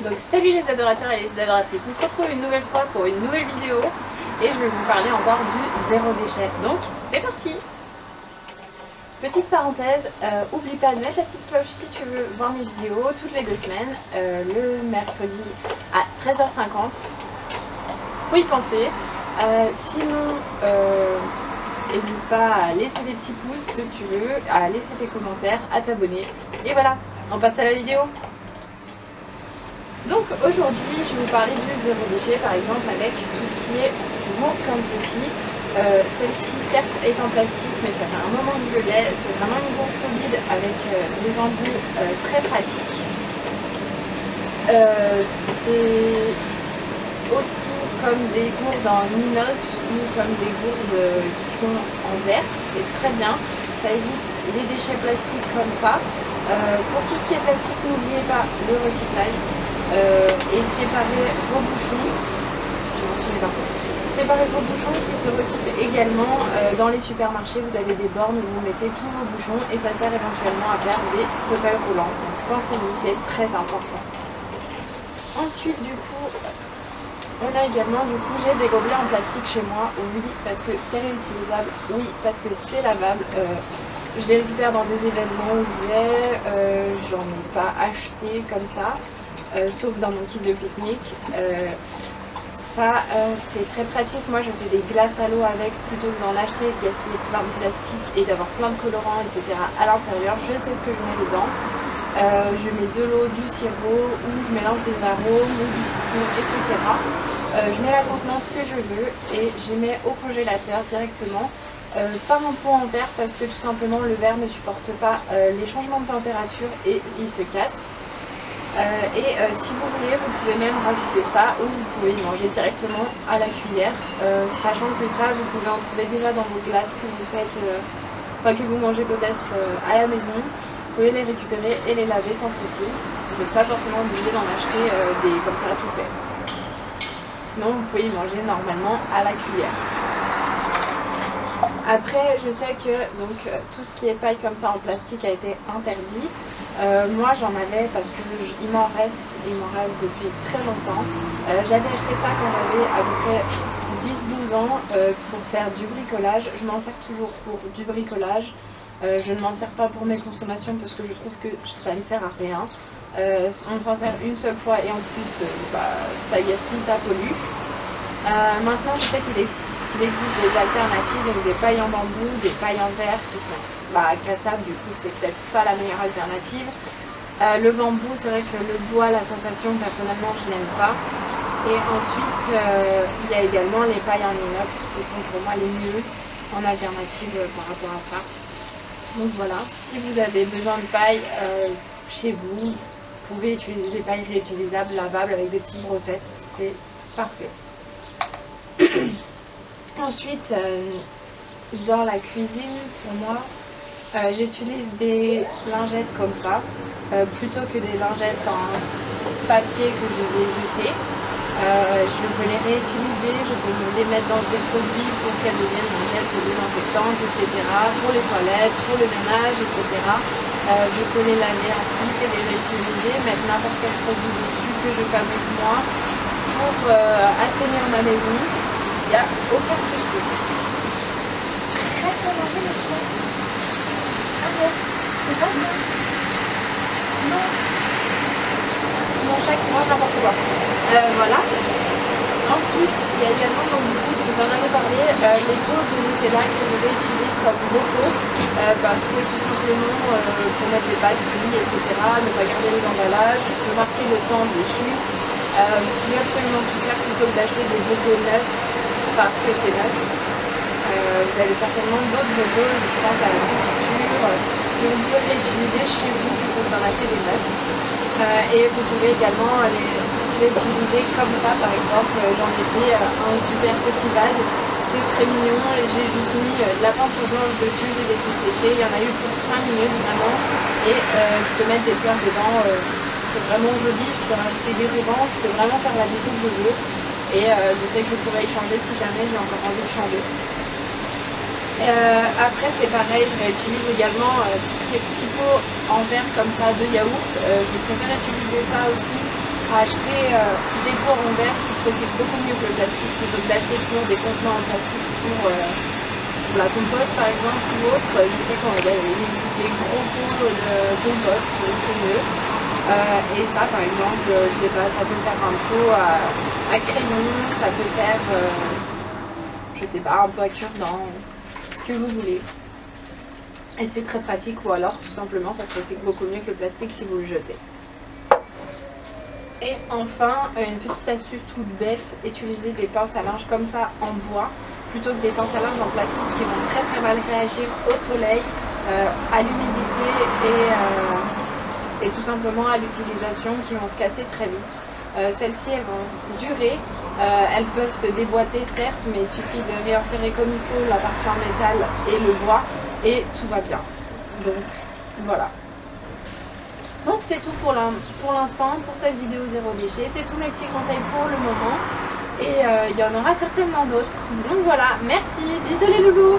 Donc salut les adorateurs et les adoratrices, on se retrouve une nouvelle fois pour une nouvelle vidéo et je vais vous parler encore du zéro déchet. Donc c'est parti. Petite parenthèse, oublie pas de mettre la petite cloche si tu veux voir mes vidéos toutes les 2 semaines, le mercredi à 13h50. Faut y penser. Sinon, n'hésite pas à laisser des petits pouces si tu veux, à laisser tes commentaires, à t'abonner. Et voilà, on passe à la vidéo. Donc aujourd'hui je vais vous parler du zéro déchet par exemple avec tout ce qui est gourde comme ceci. Celle-ci certes est en plastique mais ça fait un moment que je l'ai. C'est vraiment une gourde solide avec des embouts très pratiques. C'est aussi comme des gourdes en inox ou comme des gourdes qui sont en verre. C'est très bien. Ça évite les déchets plastiques comme ça. Pour tout ce qui est plastique, n'oubliez pas le recyclage. Et séparer vos bouchons, séparer vos bouchons qui se recyclent également. Dans les supermarchés vous avez des bornes où vous mettez tous vos bouchons et ça sert éventuellement à faire des fauteuils roulants. Donc pensez-y, c'est très important. Ensuite du coup on a également j'ai des gobelets en plastique chez moi, oui parce que c'est réutilisable, oui parce que c'est lavable. Je les récupère dans des événements où je vais, j'en ai pas acheté comme ça. Sauf dans mon kit de pique-nique. C'est très pratique. Moi je fais des glaces à l'eau avec plutôt que d'en acheter, de gaspiller plein de plastique et d'avoir plein de colorants etc. à l'intérieur. Je sais ce que je mets dedans. Je mets de l'eau, du sirop ou je mélange des arômes ou du citron etc. Je mets la contenance que je veux et je mets au congélateur directement. Pas en pot en verre parce que tout simplement le verre ne supporte pas les changements de température et il se casse. Si vous voulez, vous pouvez même rajouter ça ou vous pouvez y manger directement à la cuillère, sachant que ça, vous pouvez en trouver déjà dans vos glaces que vous faites, que vous mangez peut-être à la maison. Vous pouvez les récupérer et les laver sans souci. Vous n'êtes pas forcément obligé d'en acheter des comme ça tout fait. Sinon, vous pouvez y manger normalement à la cuillère. Après, je sais que tout ce qui est paille comme ça en plastique a été interdit. Moi j'en avais parce qu'il m'en reste depuis très longtemps. J'avais acheté ça quand j'avais à peu près 10-12 ans pour faire du bricolage. Je m'en sers toujours pour du bricolage. Je ne m'en sers pas pour mes consommations parce que je trouve que ça ne sert à rien. On s'en sert une seule fois et en plus ça gaspille, ça pollue. Maintenant je sais qu'il existe des alternatives, donc des pailles en bambou, des pailles en verre qui sont cassables, du coup c'est peut-être pas la meilleure alternative. Le bambou, c'est vrai que le bois, la sensation personnellement je n'aime pas. Et ensuite il y a également les pailles en inox qui sont pour moi les mieux en alternative par rapport à ça. Donc voilà, si vous avez besoin de paille chez vous, vous pouvez utiliser des pailles réutilisables, lavables avec des petites brossettes, c'est parfait. Ensuite, dans la cuisine, pour moi, j'utilise des lingettes comme ça, plutôt que des lingettes en papier que je vais jeter. Je peux les réutiliser, je peux les mettre dans des produits pour qu'elles deviennent lingettes désinfectantes, etc. Pour les toilettes, pour le ménage, etc. Je peux les laver ensuite et les réutiliser, mettre n'importe quel produit dessus que je fabrique moi pour assainir ma maison. Il n'y a aucun souci. Arrête de manger les plantes. Arrête. C'est pas bon. Non. Mon chat qui mange n'importe quoi. Voilà. Ensuite, il y a également, donc du coup, je vous en avais parlé, les pots de Nutella que je réutilise comme repos parce que tout simplement, pour mettre des pâtes, du riz, etc., ne pas garder les emballages, marquer le temps dessus. Vous pouvez absolument tout faire plutôt que d'acheter des bocaux neufs parce que c'est neuf. Vous avez certainement d'autres bocaux, je pense à la confiture, que vous pouvez réutiliser chez vous plutôt que d'en acheter des neufs. Et vous pouvez également les réutiliser comme ça, par exemple, j'en ai fait un super petit vase, c'est très mignon, j'ai juste mis de la peinture blanche dessus, j'ai laissé sécher, il y en a eu pour 5 minutes vraiment, et je peux mettre des fleurs dedans, c'est vraiment joli, je peux rajouter des rubans, je peux vraiment faire la déco que je veux. Et je sais que je pourrais y changer si jamais j'ai encore envie de changer. Après c'est pareil, je réutilise également tout ce qui est petits pots en verre comme ça de yaourt. Je préfère utiliser ça aussi acheter des pots en verre qui se recyclent beaucoup mieux que le plastique plutôt que d'acheter toujours des contenants en plastique pour la compote par exemple ou autre. Je sais qu'il existe des gros pots de compote, c'est mieux. Et ça par exemple, je sais pas, ça peut faire un pot à crayon, ça peut faire, je sais pas, un pot à cure-dent, ce que vous voulez. Et c'est très pratique, ou alors tout simplement ça se recycle beaucoup mieux que le plastique si vous le jetez. Et enfin, une petite astuce toute bête, utiliser des pinces à linge comme ça en bois plutôt que des pinces à linge en plastique qui vont très très mal réagir au soleil, à l'humidité et tout simplement à l'utilisation, qui vont se casser très vite. Celles-ci elles vont durer, elles peuvent se déboîter certes, mais il suffit de réinsérer comme il faut la partie en métal et le bois et tout va bien. Donc voilà. Donc c'est tout pour l'instant, pour cette vidéo zéro déchet. C'est tous mes petits conseils pour le moment. Et il y en aura certainement d'autres. Donc voilà, merci, bisous les loulous.